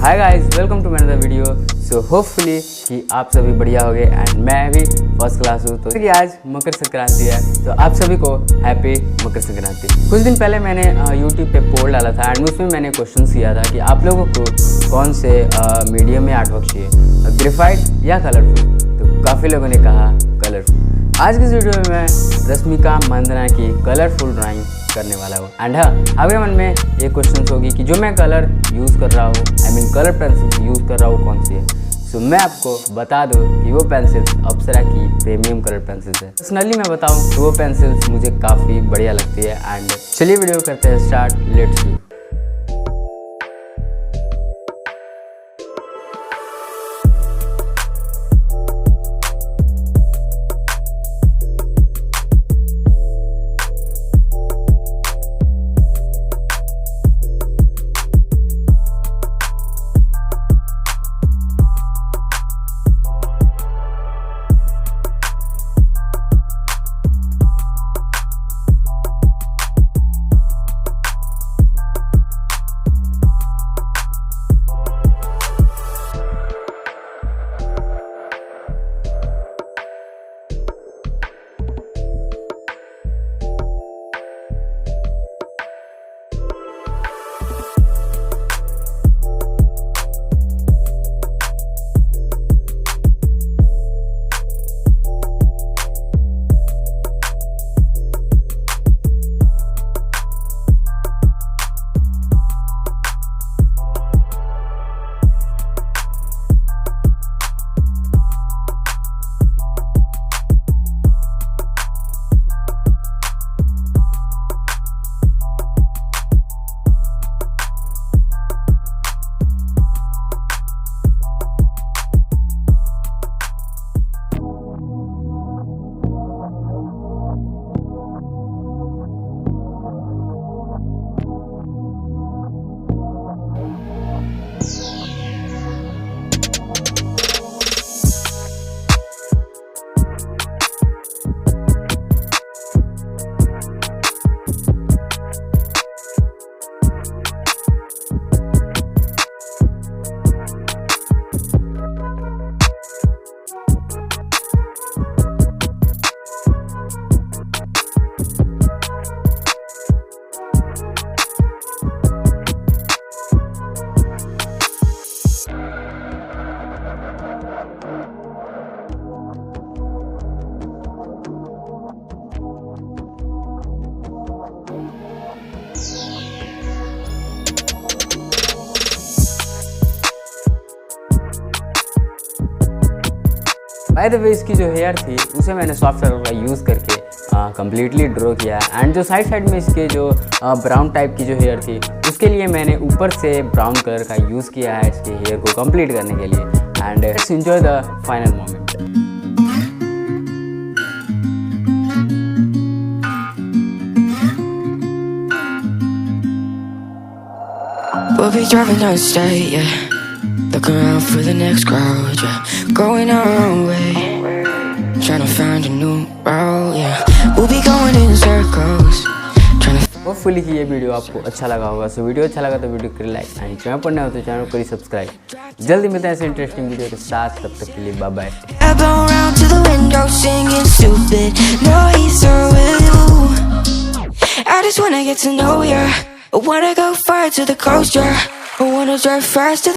Hi guys, welcome to my another video. So hopefully कि आप सभी बढ़िया होंगे एंड मैं भी फर्स्ट क्लास हूँ। तो आज मकर संक्रांति है, तो आप सभी को हैप्पी मकर संक्रांति। कुछ दिन पहले मैंने यूट्यूब पे पोल डाला था एंड उसमें मैंने क्वेश्चन किया था कि आप लोगों को कौन से मीडियम में आर्टवर्क चाहिए, ग्रेफाइट या कलरफुल। तो काफ़ी लोगों ने कहा कलरफुल। आज की इस वीडियो में मैं रश्मिका मंदना की कलरफुल ड्राइंग करने वाला हूँ। एंड हाँ, आपके मन में ये क्वेश्चन होगी कि जो मैं कलर यूज़ कर रहा हूँ, I mean colour pencil use कर रहा हूँ, कौन सी है। सो मैं आपको बता दूँ कि वो पेंसिल्स अप्सरा की प्रीमियम कलर पेंसिल्स है। पर्सनली मैं बताऊँ तो वो पेंसिल्स मुझे काफ़ी बढ़िया लगती है। एंड चलिए वीडियो करते हैं start, let's do. By the way, इसकी जो हेयर थी उसे मैंने सॉफ्ट कलर का यूज़ करके कम्प्लीटली ड्रॉ किया है। एंड जो साइड में इसके जो ब्राउन टाइप की जो हेयर थी उसके लिए मैंने ऊपर से ब्राउन कलर का यूज़ किया है इसके हेयर को कंप्लीट करने के लिए। And let's enjoy the final moment. We'll be driving down the state, yeah. Looking around for the next crowd, yeah. Going our own way, trying to find a new route, yeah. We'll be going in circles, trying to. Hopefully कि ये video आपको अच्छा लगा होगा। So video अच्छा लगा तो video को लाइक एंड चैनल पर नए हो तो चैनल को सब्सक्राइब। जल्दी मिलते हैं ऐसे इंटरेस्टिंग वीडियो के साथ, तब तक के लिए bye bye. I just wanna get to know ya. I wanna go far to the coast, yeah. I wanna drive fast to